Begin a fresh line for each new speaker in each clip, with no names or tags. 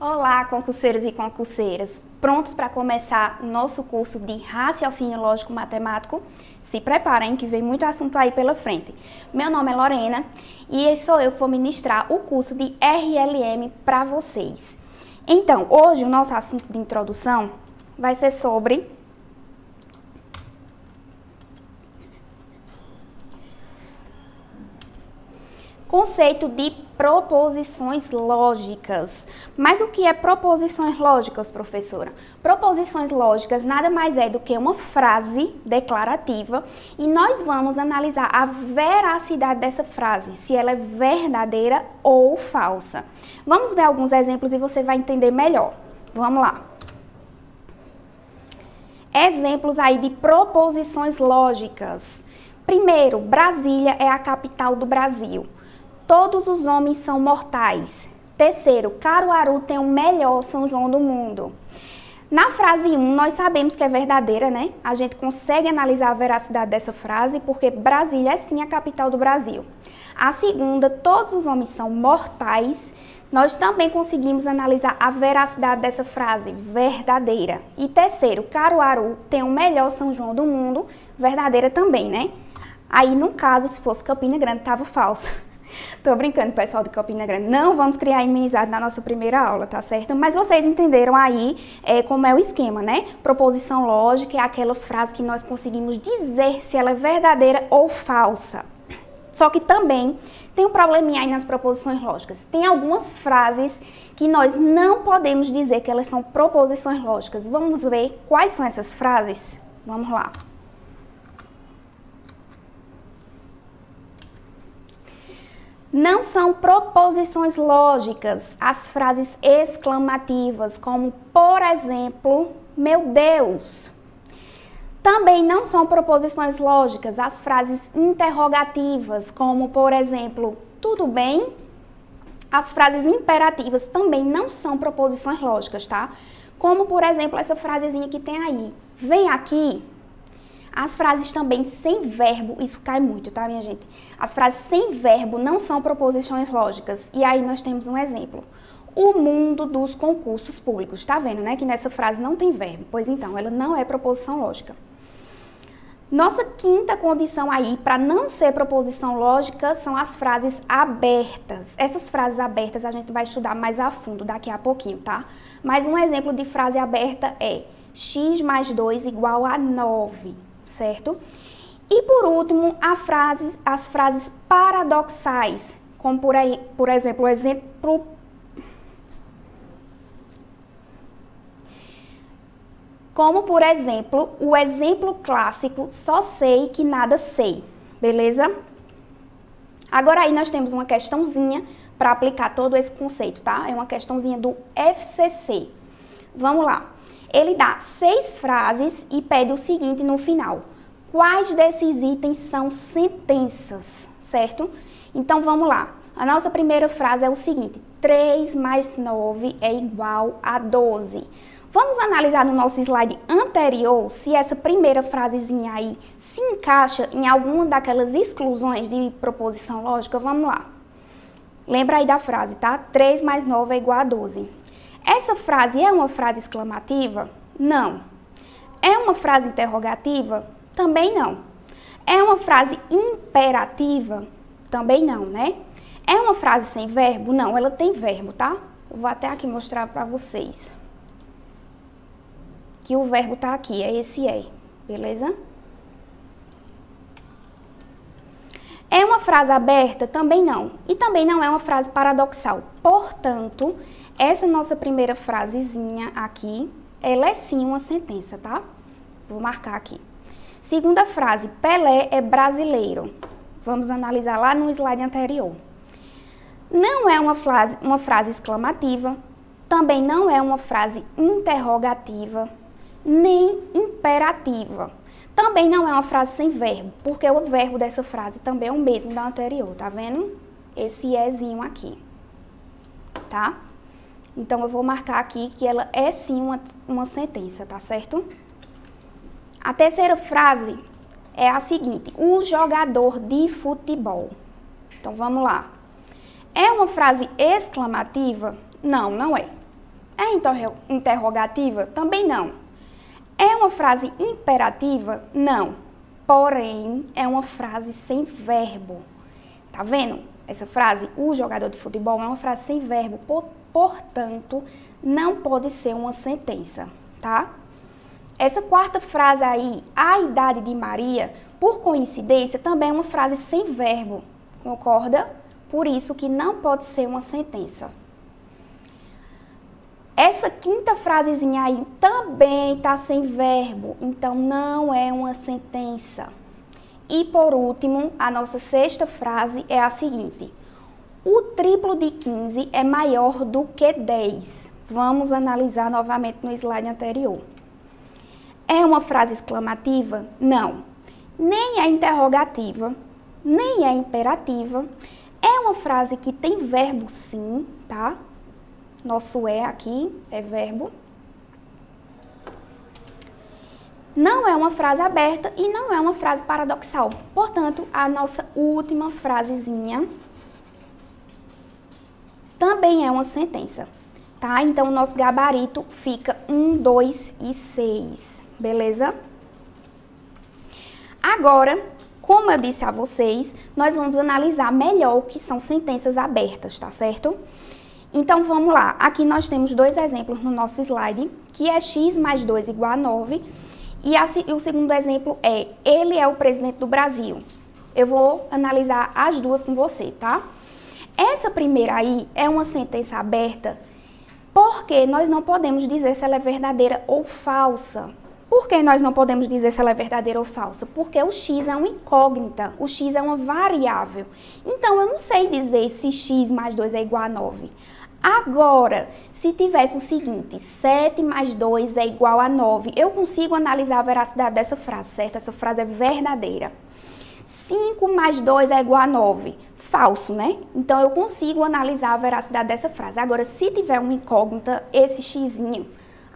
Olá, concurseiros e concurseiras! Prontos para começar o nosso curso de Raciocínio Lógico Matemático? Se preparem que vem muito assunto aí pela frente. Meu nome é Lorena e sou eu que vou ministrar o curso de RLM para vocês. Então, hoje o nosso assunto de introdução vai ser sobre conceito de proposições lógicas. Mas o que é proposições lógicas, professora? Proposições lógicas nada mais é do que uma frase declarativa e nós vamos analisar a veracidade dessa frase, se ela é verdadeira ou falsa. Vamos ver alguns exemplos e você vai entender melhor. Vamos lá. Exemplos aí de proposições lógicas. Primeiro, Brasília é a capital do Brasil. Todos os homens são mortais. Terceiro, Caruaru tem o melhor São João do mundo. Na frase 1, nós sabemos que é verdadeira, né? A gente consegue analisar a veracidade dessa frase porque Brasília é sim a capital do Brasil. A segunda, todos os homens são mortais. Nós também conseguimos analisar a veracidade dessa frase, verdadeira. E terceiro, Caruaru tem o melhor São João do mundo, verdadeira também, né? Aí, no caso, se fosse Campina Grande, estava falsa. Tô brincando, pessoal de Campina Grande. Não vamos criar inimizade na nossa primeira aula, tá certo? Mas vocês entenderam aí como é o esquema, né? Proposição lógica é aquela frase que nós conseguimos dizer se ela é verdadeira ou falsa. Só que também tem um probleminha aí nas proposições lógicas. Tem algumas frases que nós não podemos dizer que elas são proposições lógicas. Vamos ver quais são essas frases? Vamos lá. Não são proposições lógicas as frases exclamativas, como, por exemplo, meu Deus. Também não são proposições lógicas as frases interrogativas, como, por exemplo, tudo bem? As frases imperativas também não são proposições lógicas, tá? Como, por exemplo, essa frasezinha que tem aí, vem aqui. As frases também sem verbo, isso cai muito, tá, minha gente? As frases sem verbo não são proposições lógicas. E aí nós temos um exemplo. O mundo dos concursos públicos. Tá vendo, né? Que nessa frase não tem verbo. Pois então, ela não é proposição lógica. Nossa quinta condição aí, para não ser proposição lógica, são as frases abertas. Essas frases abertas a gente vai estudar mais a fundo daqui a pouquinho, tá? Mas um exemplo de frase aberta é x mais 2 igual a 9. Certo? E por último, as frases paradoxais, como por exemplo, o exemplo clássico, só sei que nada sei, beleza? Agora aí nós temos uma questãozinha para aplicar todo esse conceito, tá? É uma questãozinha do FCC. Vamos lá. Ele dá 6 frases e pede o seguinte no final. Quais desses itens são sentenças, certo? Então, vamos lá. A nossa primeira frase é o seguinte. 3 mais 9 é igual a 12. Vamos analisar no nosso slide anterior se essa primeira frasezinha aí se encaixa em alguma daquelas exclusões de proposição lógica. Vamos lá. Lembra aí da frase, tá? 3 mais 9 é igual a 12. Essa frase é uma frase exclamativa? Não. É uma frase interrogativa? Também não. É uma frase imperativa? Também não, né? É uma frase sem verbo? Não, ela tem verbo, tá? Eu vou até aqui mostrar para vocês. Que o verbo tá aqui, é esse é, beleza? É uma frase aberta? Também não. E também não é uma frase paradoxal. Portanto, essa nossa primeira frasezinha aqui, ela é sim uma sentença, tá? Vou marcar aqui. Segunda frase, Pelé é brasileiro. Vamos analisar lá no slide anterior. Não é uma frase exclamativa, também não é uma frase interrogativa, nem imperativa. Também não é uma frase sem verbo, porque o verbo dessa frase também é o mesmo da anterior, tá vendo? Esse ézinho aqui, tá? Então, eu vou marcar aqui que ela é sim uma sentença, tá certo? A terceira frase é a seguinte, o jogador de futebol. Então, vamos lá. É uma frase exclamativa? Não, não é. É interrogativa? Também não. É uma frase imperativa? Não. Porém, é uma frase sem verbo. Tá vendo? Essa frase, o jogador de futebol, é uma frase sem verbo. Portanto, não pode ser uma sentença, tá? Essa quarta frase aí, a idade de Maria, por coincidência, também é uma frase sem verbo. Concorda? Por isso que não pode ser uma sentença. Essa quinta frasezinha aí também está sem verbo, então não é uma sentença. E por último, a nossa sexta frase é a seguinte: o triplo de 15 é maior do que 10. Vamos analisar novamente no slide anterior. É uma frase exclamativa? Não. Nem é interrogativa, nem é imperativa. É uma frase que tem verbo sim, tá? Nosso é aqui é verbo. Não é uma frase aberta e não é uma frase paradoxal. Portanto, a nossa última frasezinha também é uma sentença, tá? Então, o nosso gabarito fica 1, 2 e 6, beleza? Agora, como eu disse a vocês, nós vamos analisar melhor o que são sentenças abertas, tá certo? Então, vamos lá. Aqui nós temos dois exemplos no nosso slide, que é x mais 2 igual a 9. E o segundo exemplo é, ele é o presidente do Brasil. Eu vou analisar as duas com você, tá? Essa primeira aí é uma sentença aberta, porque nós não podemos dizer se ela é verdadeira ou falsa. Por que nós não podemos dizer se ela é verdadeira ou falsa? Porque o x é uma incógnita, o x é uma variável. Então, eu não sei dizer se x mais 2 é igual a 9. Agora, se tivesse o seguinte, 7 mais 2 é igual a 9, eu consigo analisar a veracidade dessa frase, certo? Essa frase é verdadeira. 5 mais 2 é igual a 9, falso, né? Então, eu consigo analisar a veracidade dessa frase. Agora, se tiver uma incógnita, esse xzinho,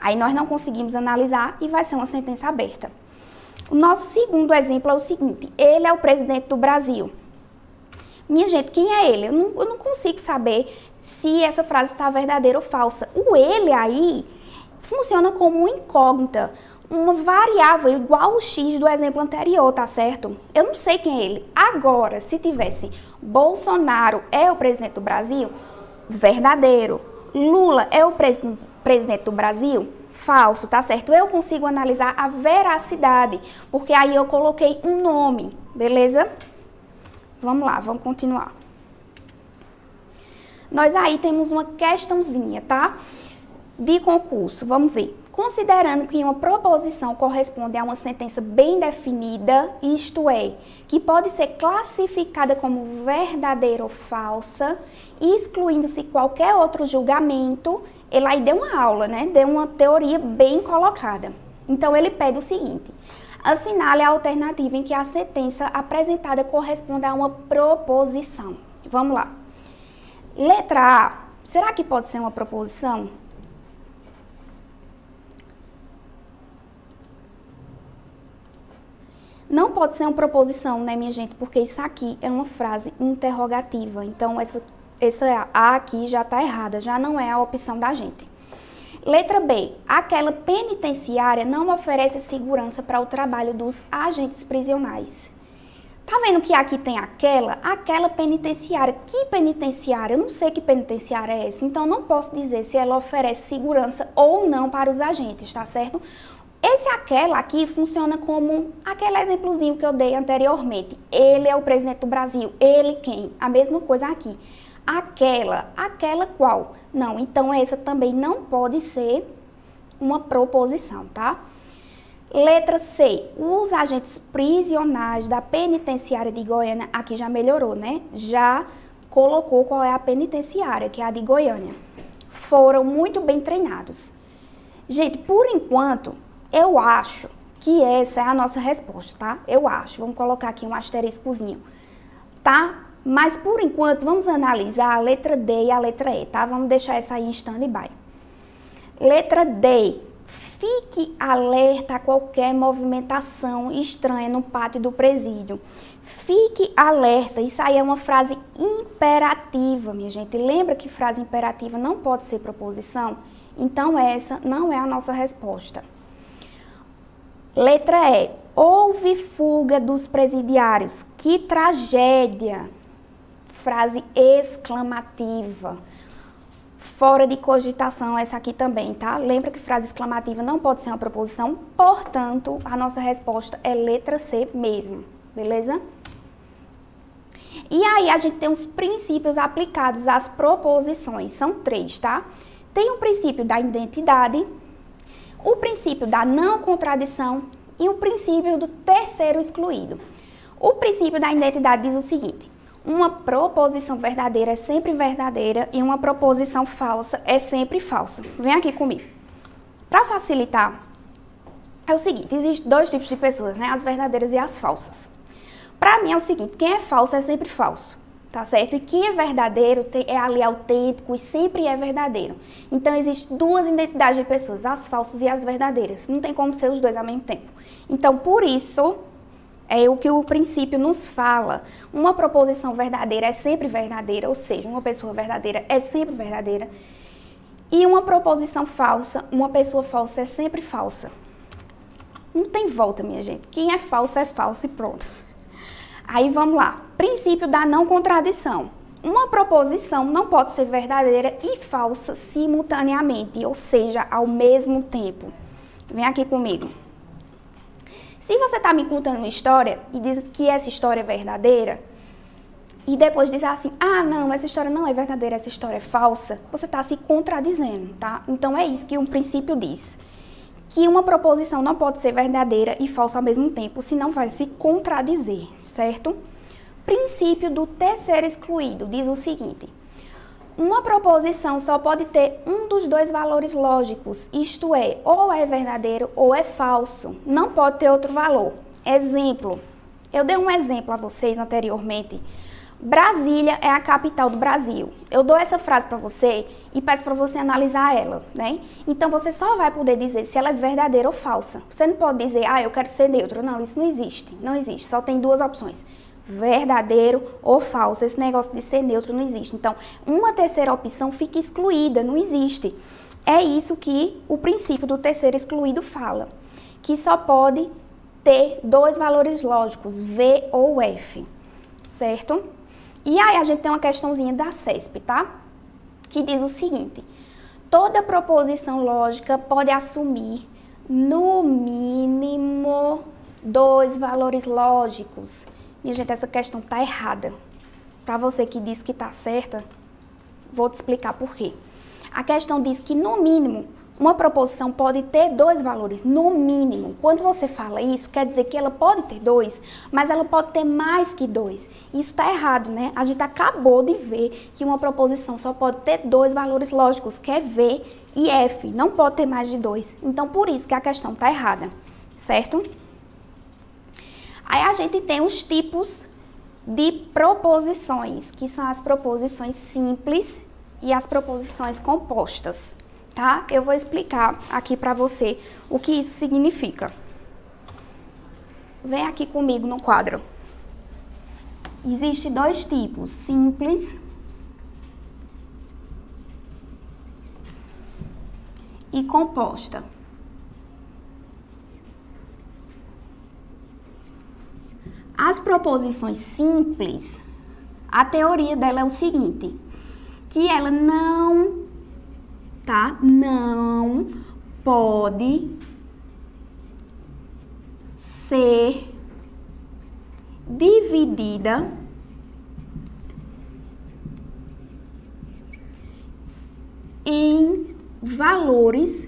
aí nós não conseguimos analisar e vai ser uma sentença aberta. O nosso segundo exemplo é o seguinte, ele é o presidente do Brasil. Minha gente, quem é ele? Eu não consigo saber se essa frase está verdadeira ou falsa. O ele aí funciona como uma incógnita, uma variável igual o x do exemplo anterior, tá certo? Eu não sei quem é ele. Agora, se tivesse Bolsonaro é o presidente do Brasil, verdadeiro. Lula é o presidente do Brasil, falso, tá certo? Eu consigo analisar a veracidade, porque aí eu coloquei um nome, beleza? Vamos lá, vamos continuar. Nós aí temos uma questãozinha, tá? De concurso, vamos ver. Considerando que uma proposição corresponde a uma sentença bem definida, isto é, que pode ser classificada como verdadeira ou falsa, excluindo-se qualquer outro julgamento, ele aí deu uma aula, né? Deu uma teoria bem colocada. Então, ele pede o seguinte: assinale a alternativa em que a sentença apresentada corresponde a uma proposição. Vamos lá. Letra A. Será que pode ser uma proposição? Não pode ser uma proposição, né, minha gente? Porque isso aqui é uma frase interrogativa. Então, essa A aqui já está errada, já não é a opção da gente. Letra B. Aquela penitenciária não oferece segurança para o trabalho dos agentes prisionais. Tá vendo que aqui tem aquela penitenciária. Que penitenciária? Eu não sei que penitenciária é essa, então não posso dizer se ela oferece segurança ou não para os agentes, tá certo? Esse aquela aqui funciona como aquele exemplozinho que eu dei anteriormente. Ele é o presidente do Brasil. Ele quem? A mesma coisa aqui. Aquela qual? Não, então essa também não pode ser uma proposição, tá? Letra C. Os agentes prisionais da penitenciária de Goiânia, aqui já melhorou, né? Já colocou qual é a penitenciária, que é a de Goiânia. Foram muito bem treinados. Gente, por enquanto, eu acho que essa é a nossa resposta, tá? Eu acho. Vamos colocar aqui um asteriscozinho, tá? Mas, por enquanto, vamos analisar a letra D e a letra E, tá? Vamos deixar essa aí em stand-by. Letra D. Fique alerta a qualquer movimentação estranha no pátio do presídio. Fique alerta. Isso aí é uma frase imperativa, minha gente. Lembra que frase imperativa não pode ser proposição? Então, essa não é a nossa resposta. Letra E. Houve fuga dos presidiários. Que tragédia! Frase exclamativa. Fora de cogitação essa aqui também, tá? Lembra que frase exclamativa não pode ser uma proposição, portanto, a nossa resposta é letra C mesmo, beleza? E aí a gente tem os princípios aplicados às proposições, são 3, tá? Tem o princípio da identidade, o princípio da não contradição e o princípio do terceiro excluído. O princípio da identidade diz o seguinte: uma proposição verdadeira é sempre verdadeira e uma proposição falsa é sempre falsa. Vem aqui comigo. Para facilitar, é o seguinte, existem 2 tipos de pessoas, né? As verdadeiras e as falsas. Para mim é o seguinte, quem é falso é sempre falso, tá certo? E quem é verdadeiro é ali autêntico e sempre é verdadeiro. Então, existem 2 identidades de pessoas, as falsas e as verdadeiras. Não tem como ser os 2 ao mesmo tempo. Então, por isso, é o que o princípio nos fala. Uma proposição verdadeira é sempre verdadeira, ou seja, uma pessoa verdadeira é sempre verdadeira. E uma proposição falsa, uma pessoa falsa é sempre falsa. Não tem volta, minha gente. Quem é falso e pronto. Aí vamos lá. Princípio da não contradição. Uma proposição não pode ser verdadeira e falsa simultaneamente, ou seja, ao mesmo tempo. Vem aqui comigo. Se você está me contando uma história e diz que essa história é verdadeira, e depois diz assim, ah, não, essa história não é verdadeira, essa história é falsa, você está se contradizendo, tá? Então é isso que um princípio diz. Que uma proposição não pode ser verdadeira e falsa ao mesmo tempo, senão vai se contradizer, certo? Princípio do terceiro excluído diz o seguinte: uma proposição só pode ter um dos 2 valores lógicos, isto é, ou é verdadeiro ou é falso, não pode ter outro valor. Exemplo, eu dei um exemplo a vocês anteriormente. Brasília é a capital do Brasil. Eu dou essa frase para você e peço para você analisar ela, né? Então, você só vai poder dizer se ela é verdadeira ou falsa. Você não pode dizer, ah, eu quero ser neutro. Não, isso não existe. Não existe. Só tem 2 opções. Verdadeiro ou falso. Esse negócio de ser neutro não existe. Então, uma terceira opção fica excluída, não existe. É isso que o princípio do terceiro excluído fala. Que só pode ter 2 valores lógicos, V ou F. Certo? E aí a gente tem uma questãozinha da CESP, tá? Que diz o seguinte: toda proposição lógica pode assumir, no mínimo, 2 valores lógicos. Minha gente, essa questão tá errada. Para você que diz que tá certa, vou te explicar por quê. A questão diz que, no mínimo, uma proposição pode ter 2 valores, no mínimo. Quando você fala isso, quer dizer que ela pode ter 2, mas ela pode ter mais que 2. Isso está errado, né? A gente acabou de ver que uma proposição só pode ter 2 valores lógicos, que é V e F. Não pode ter mais de 2. Então, por isso que a questão está errada, certo? Aí a gente tem os tipos de proposições, que são as proposições simples e as proposições compostas. Tá? Eu vou explicar aqui para você o que isso significa. Vem aqui comigo no quadro. Existem 2 tipos, simples e composta. As proposições simples, a teoria dela é o seguinte, que ela não pode ser dividida em valores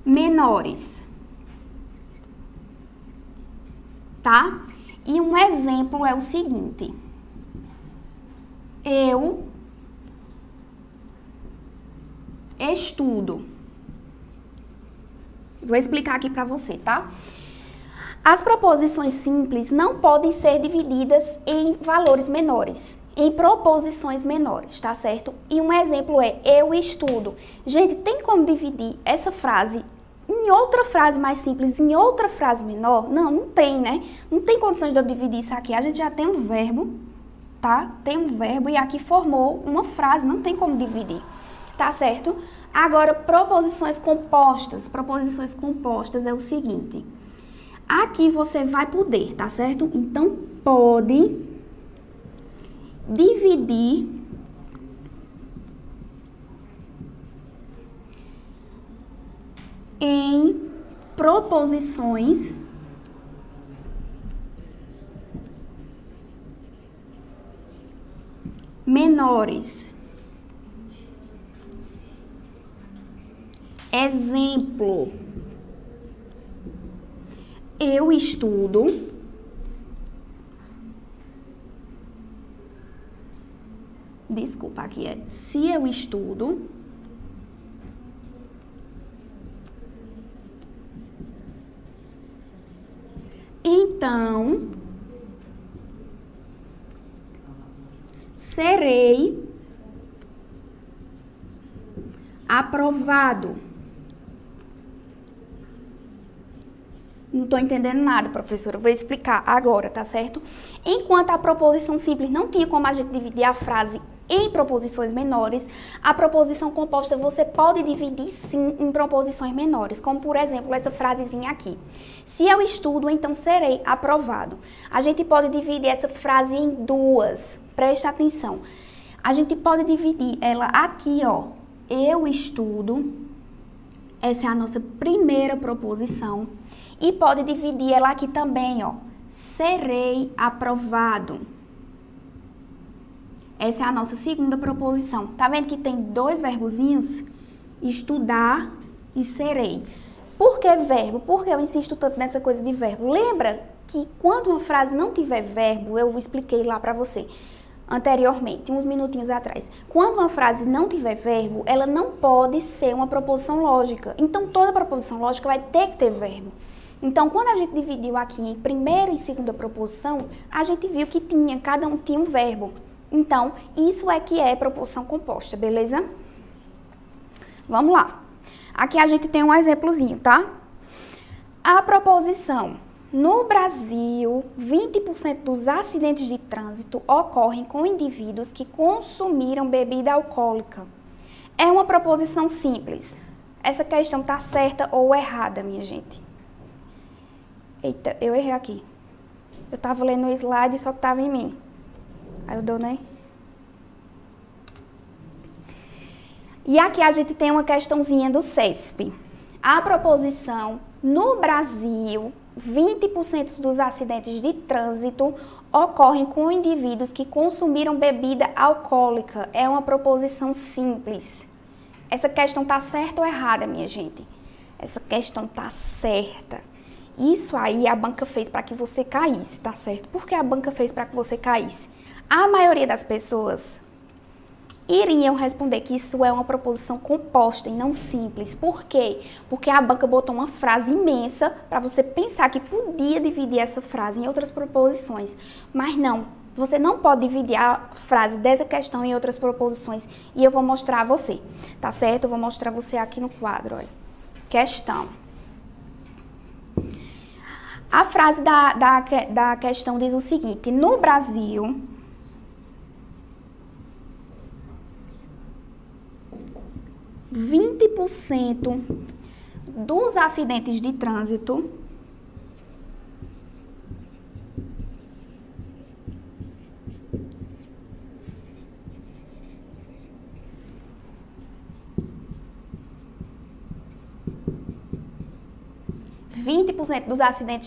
menores, tá? E um exemplo é o seguinte: eu estudo. Vou explicar aqui para você, tá? As proposições simples não podem ser divididas em valores menores, em proposições menores, tá certo? E um exemplo é eu estudo. Gente, tem como dividir essa frase em outra frase mais simples, em outra frase menor? Não, não tem, né? Não tem condições de eu dividir isso aqui. A gente já tem um verbo tá? Tem um verbo e aqui formou uma frase, não tem como dividir, tá certo? Agora, proposições compostas. Proposições compostas é o seguinte. Aqui você vai poder, tá certo? Então, pode dividir em proposições menores. Exemplo. Eu estudo aqui é se eu estudo então serei aprovado. Não estou entendendo nada, professora. Vou explicar agora, tá certo? Enquanto a proposição simples não tinha como a gente dividir a frase em proposições menores, a proposição composta você pode dividir sim em proposições menores, como por exemplo essa frasezinha aqui. Se eu estudo, então serei aprovado. A gente pode dividir essa frase em duas. Preste atenção. A gente pode dividir ela aqui, ó. Eu estudo. Essa é a nossa primeira proposição. E pode dividir ela aqui também, ó. Serei aprovado. Essa é a nossa segunda proposição. Tá vendo que tem dois verbozinhos? Estudar e serei. Por que verbo? Por que eu insisto tanto nessa coisa de verbo? Lembra que quando uma frase não tiver verbo, eu expliquei lá pra você anteriormente, uns minutinhos atrás. Quando uma frase não tiver verbo, ela não pode ser uma proposição lógica. Então, toda proposição lógica vai ter que ter verbo. Então, quando a gente dividiu aqui em primeira e segunda proposição, a gente viu que cada um tinha um verbo. Então, isso é que é proposição composta, beleza? Vamos lá. Aqui a gente tem um exemplozinho, tá? A proposição: no Brasil, 20% dos acidentes de trânsito ocorrem com indivíduos que consumiram bebida alcoólica. É uma proposição simples. Essa questão tá certa ou errada, minha gente? Eita, eu errei aqui. Eu tava lendo o slide, só que tava em mim. Aí eu dou, né? E aqui a gente tem uma questãozinha do CESP. A proposição: no Brasil, 20% dos acidentes de trânsito ocorrem com indivíduos que consumiram bebida alcoólica. É uma proposição simples. Essa questão tá certa ou errada, minha gente? Essa questão tá certa. Isso aí a banca fez para que você caísse, tá certo? Por que a banca fez para que você caísse? A maioria das pessoas iriam responder que isso é uma proposição composta e não simples. Por quê? Porque a banca botou uma frase imensa para você pensar que podia dividir essa frase em outras proposições. Mas não, você não pode dividir a frase dessa questão em outras proposições. E eu vou mostrar a você, tá certo? Eu vou mostrar a você aqui no quadro, olha. Questão. A frase da questão diz o seguinte: no Brasil, 20% dos acidentes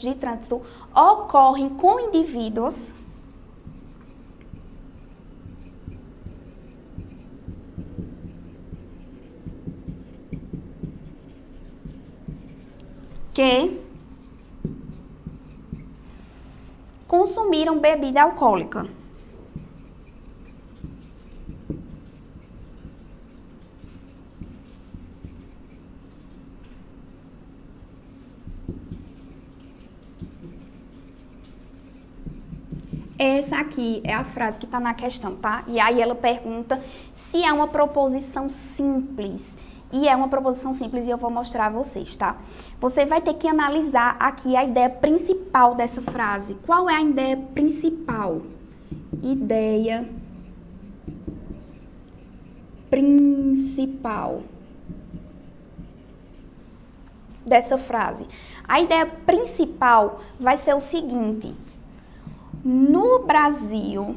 de trânsito ocorrem com indivíduos que consumiram bebida alcoólica. Essa aqui é a frase que está na questão, tá? E aí ela pergunta se é uma proposição simples. E é uma proposição simples e eu vou mostrar a vocês, tá? Você vai ter que analisar aqui a ideia principal dessa frase. Qual é a ideia principal? ideia principal dessa frase. A ideia principal vai ser o seguinte: no Brasil,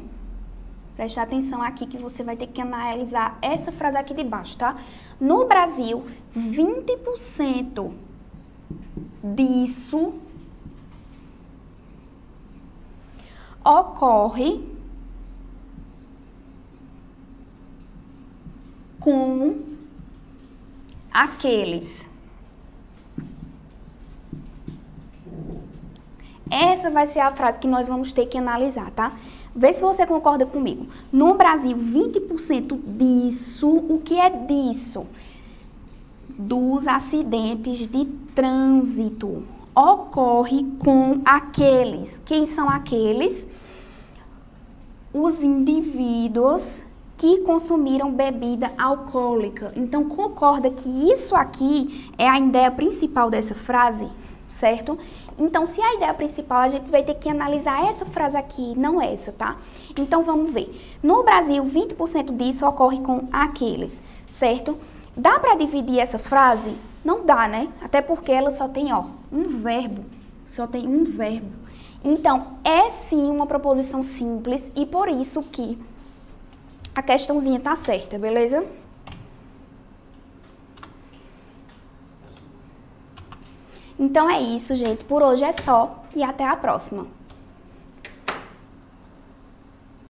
preste atenção aqui que você vai ter que analisar essa frase aqui de baixo, tá? No Brasil, 20% disso ocorre com aqueles. Essa vai ser a frase que nós vamos ter que analisar, tá? Vê se você concorda comigo. No Brasil, 20% disso, o que é disso? Dos acidentes de trânsito ocorre com aqueles. Quem são aqueles? Os indivíduos que consumiram bebida alcoólica. Então, concorda que isso aqui é a ideia principal dessa frase, certo? Então, se a ideia principal, a gente vai ter que analisar essa frase aqui, não essa, tá? Então, vamos ver. No Brasil, 20% disso ocorre com aqueles, certo? Dá para dividir essa frase? Não dá, né? Até porque ela só tem, ó, um verbo. Só tem um verbo. Então, é sim uma proposição simples e por isso que a questãozinha tá certa, beleza? Então é isso, gente. Por hoje é só e até a próxima.